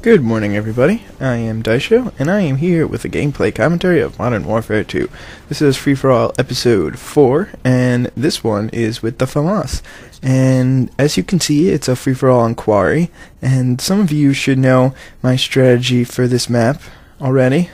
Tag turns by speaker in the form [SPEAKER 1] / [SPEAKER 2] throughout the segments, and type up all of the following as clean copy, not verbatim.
[SPEAKER 1] Good morning, everybody. I am Daisho, and I am here with a gameplay commentary of Modern Warfare 2. This is Free For All Episode 4, and this one is with the Famas. And as you can see, it's a free-for-all on Quarry, and some of you should know my strategy for this map already.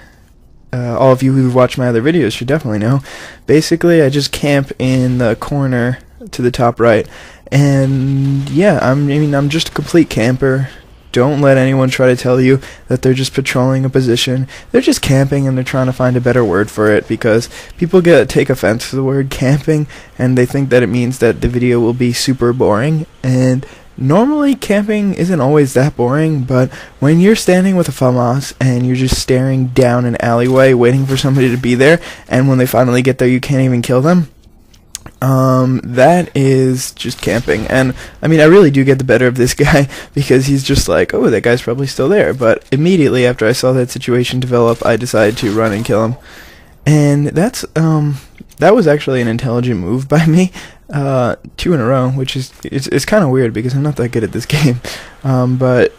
[SPEAKER 1] All of you who've watched my other videos should definitely know. Basically, I just camp in the corner to the top right, and yeah, I'm just a complete camper. Don't let anyone try to tell you that they're just patrolling a position. They're just camping, and they're trying to find a better word for it, because people take offense to the word camping, and they think that it means that the video will be super boring. And normally camping isn't always that boring, but when you're standing with a Famas and you're just staring down an alleyway waiting for somebody to be there, and when they finally get there you can't even kill them, that is just camping. And I mean, I really do get the better of this guy, because he's just like, oh, that guy's probably still there. But immediately after I saw that situation develop, I decided to run and kill him. And that was actually an intelligent move by me, 2 in a row, which is it's kind of weird because I'm not that good at this game. But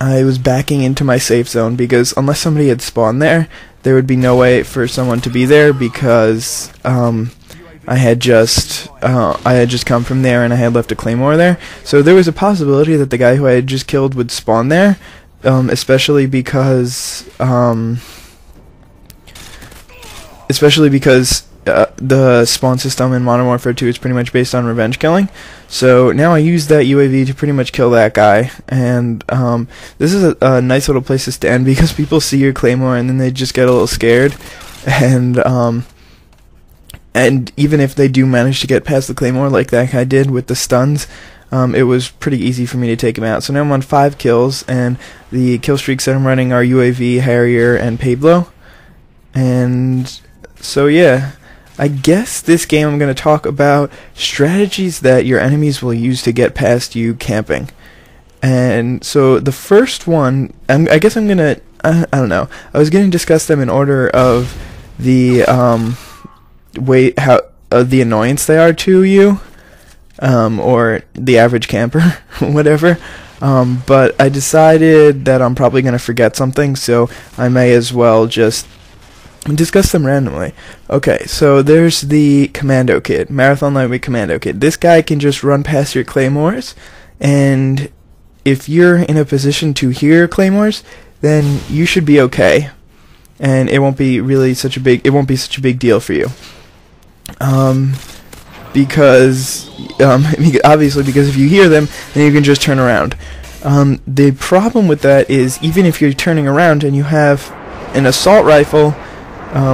[SPEAKER 1] I was backing into my safe zone, because unless somebody had spawned there would be no way for someone to be there, because I had just come from there, and I had left a claymore there, so there was a possibility that the guy who I had just killed would spawn there, especially because the spawn system in Modern Warfare 2 is pretty much based on revenge killing. So now I use that UAV to pretty much kill that guy, and this is a nice little place to stand, because people see your claymore and then they just get a little scared, and even if they do manage to get past the claymore like that guy did with the stuns, it was pretty easy for me to take him out. So now I'm on 5 kills, and the kill streaks that I'm running are UAV, Harrier, and Pablo. And so yeah, I guess this game I'm going to talk about strategies that your enemies will use to get past you camping. And so the first one, I guess I'm going to, I don't know, I was going to discuss them in order of the the annoyance they are to you, or the average camper, whatever. But I decided that I'm probably going to forget something, so I may as well just discuss them randomly. Okay, so there's the Commando Kid, Marathon Lightweight Commando Kid. This guy can just run past your claymores, and if you're in a position to hear claymores, then you should be okay, and it won't be such a big deal for you. Because obviously, because if you hear them, then you can just turn around. The problem with that is, even if you're turning around and you have an assault rifle,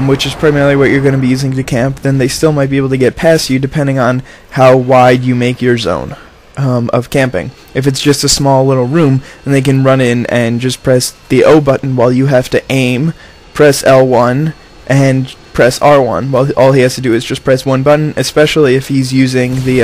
[SPEAKER 1] which is primarily what you're going to be using to camp, then they still might be able to get past you, depending on how wide you make your zone of camping. If it's just a small little room, then they can run in and just press the O button while you have to aim, press L1, and press R1. Well, all he has to do is just press one button, especially if he's using the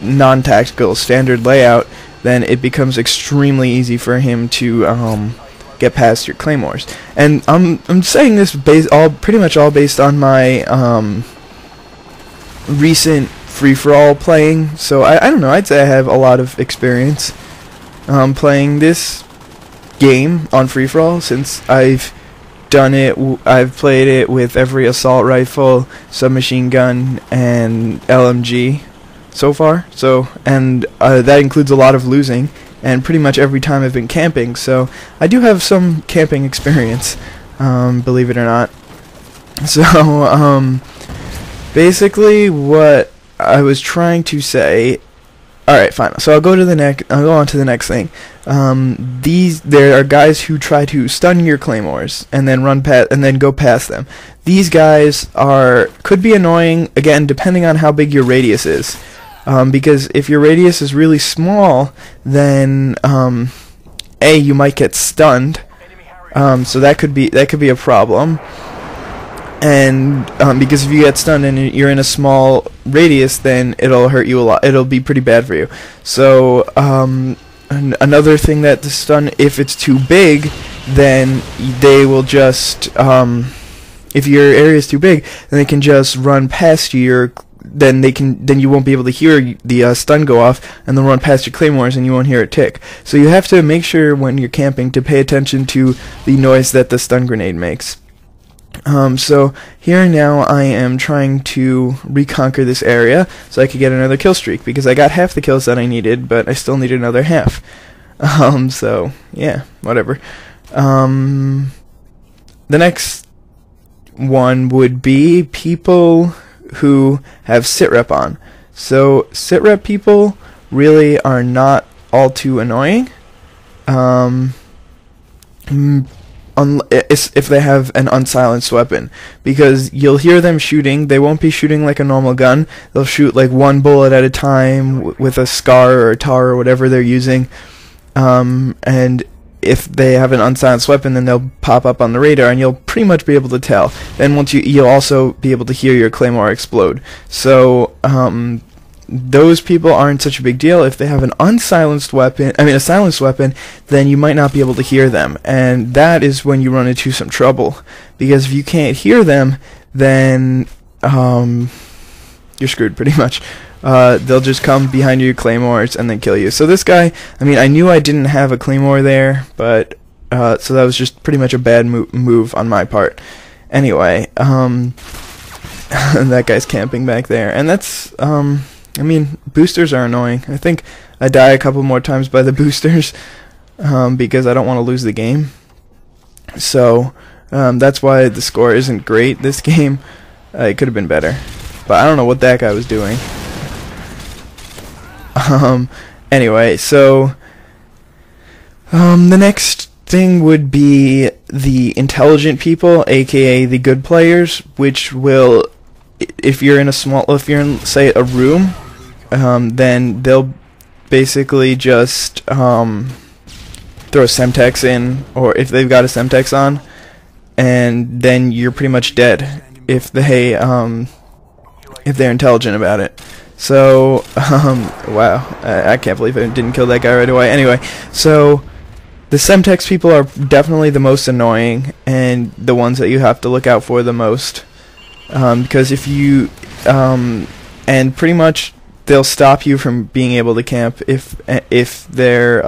[SPEAKER 1] non-tactical standard layout. Then it becomes extremely easy for him to get past your claymores. And I'm saying this pretty much all based on my recent free-for-all playing. So I don't know, I'd say I have a lot of experience playing this game on free-for-all, since I've played it with every assault rifle, submachine gun, and LMG so far. So, and that includes a lot of losing, and pretty much every time I've been camping. So I do have some camping experience, believe it or not. So basically what I was trying to say. Alright, fine. So I'll go on to the next thing. There are guys who try to stun your claymores and then go past them. These guys could be annoying, again, depending on how big your radius is. Because if your radius is really small, then you might get stunned. So that could be a problem. And because if you get stunned and you're in a small radius, then it'll hurt you a lot. It'll be pretty bad for you. So another thing that the stun, if it's too big, then they will just if your area is too big, then they can just run past your then you won't be able to hear the stun go off, and they'll run past your claymores and you won't hear it tick. So you have to make sure when you're camping to pay attention to the noise that the stun grenade makes. So here now I am trying to reconquer this area so I could get another kill streak, because I got half the kills that I needed, but I still need another half. So yeah, whatever. The next one would be people who have sitrep on. So sitrep people really are not all too annoying. If they have an unsilenced weapon, because you'll hear them shooting. They won't be shooting like a normal gun. They'll shoot like one bullet at a time with a SCAR or a TAR or whatever they're using. And if they have an unsilenced weapon, then they'll pop up on the radar, and you'll pretty much be able to tell. Then once you'll also be able to hear your claymore explode. So those people aren't such a big deal. If they have an unsilenced weapon, a silenced weapon, then you might not be able to hear them, and that is when you run into some trouble. Because if you can't hear them, then you're screwed pretty much. They'll just come behind your claymores and then kill you. So this guy, I knew I didn't have a claymore there, but so that was just pretty much a bad move on my part. Anyway, that guy's camping back there, and that's boosters are annoying. I think I die a couple more times by the boosters because I don't want to lose the game. So that's why the score isn't great this game. It could have been better, but I don't know what that guy was doing. Anyway, so the next thing would be the intelligent people, aka the good players, which will, if you're in say a room, then they'll basically just throw a Semtex in, or if they've got a Semtex on, and then you're pretty much dead if they're intelligent about it. So, wow, I can't believe I didn't kill that guy right away. Anyway, so the Semtex people are definitely the most annoying, and the ones that you have to look out for the most. Because if you, and pretty much they'll stop you from being able to camp if they're,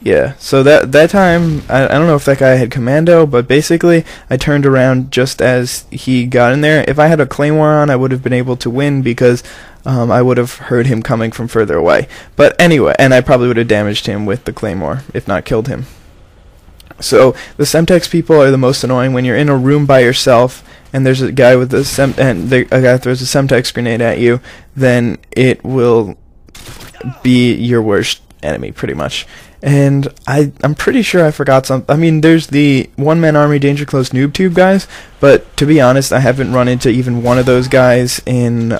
[SPEAKER 1] yeah. So that time, I don't know if that guy had commando, but basically I turned around just as he got in there. If I had a claymore on, I would have been able to win, because I would have heard him coming from further away. But anyway, and I probably would have damaged him with the claymore, if not killed him. So the Semtex people are the most annoying. When you're in a room by yourself and there's a guy with a guy throws a Semtex grenade at you, then it will be your worst enemy pretty much. And I'm pretty sure I forgot something. There's the one-man army danger close noob tube guys, but to be honest, I haven't run into even one of those guys in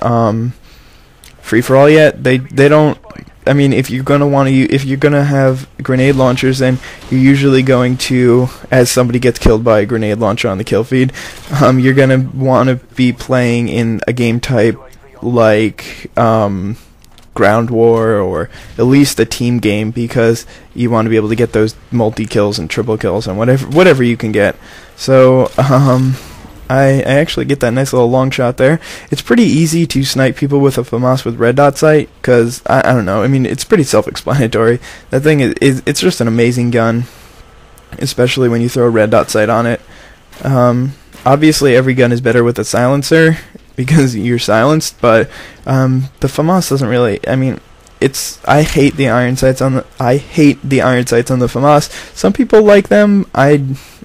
[SPEAKER 1] free-for-all yet. They don't. If you're gonna have grenade launchers, then you're usually going to, as somebody gets killed by a grenade launcher on the kill feed, you're gonna want to be playing in a game type like ground war, or at least a team game, because you want to be able to get those multi kills and triple kills and whatever you can get. So I actually get that nice little long shot there. It's pretty easy to snipe people with a Famas with red dot sight, because I don't know, it's pretty self-explanatory. That thing it's just an amazing gun, especially when you throw a red dot sight on it. Obviously every gun is better with a silencer, because you're silenced, but the Famas doesn't really. I hate the iron sights on the Famas. Some people like them.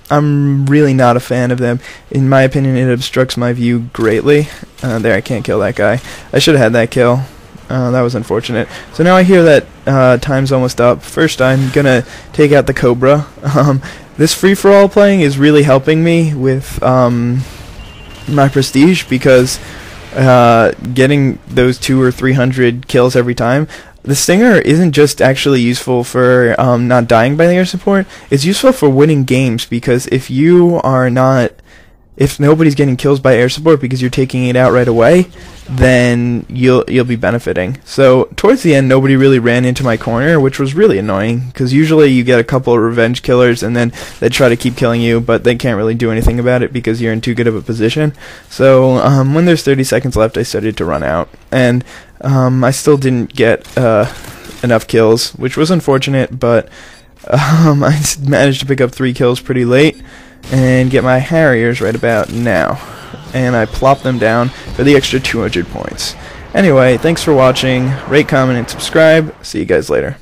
[SPEAKER 1] I'm really not a fan of them. In my opinion, it obstructs my view greatly. There, I can't kill that guy. I should have had that kill. That was unfortunate. So now I hear that time's almost up. First, I'm gonna take out the Cobra. This free-for-all playing is really helping me with my prestige, because getting those 200 or 300 kills every time. The Stinger isn't just actually useful for not dying by the air support. It's useful for winning games, because if you are not if nobody's getting kills by air support because you're taking it out right away, then you'll be benefiting. So towards the end, nobody really ran into my corner, which was really annoying, because usually you get a couple of revenge killers and then they try to keep killing you, but they can't really do anything about it because you're in too good of a position. So when there's 30 seconds left, I started to run out, and I still didn't get enough kills, which was unfortunate, but I managed to pick up 3 kills pretty late and get my Harriers right about now, and I plopped them down for the extra 200 points. Anyway, thanks for watching. Rate, comment, and subscribe. See you guys later.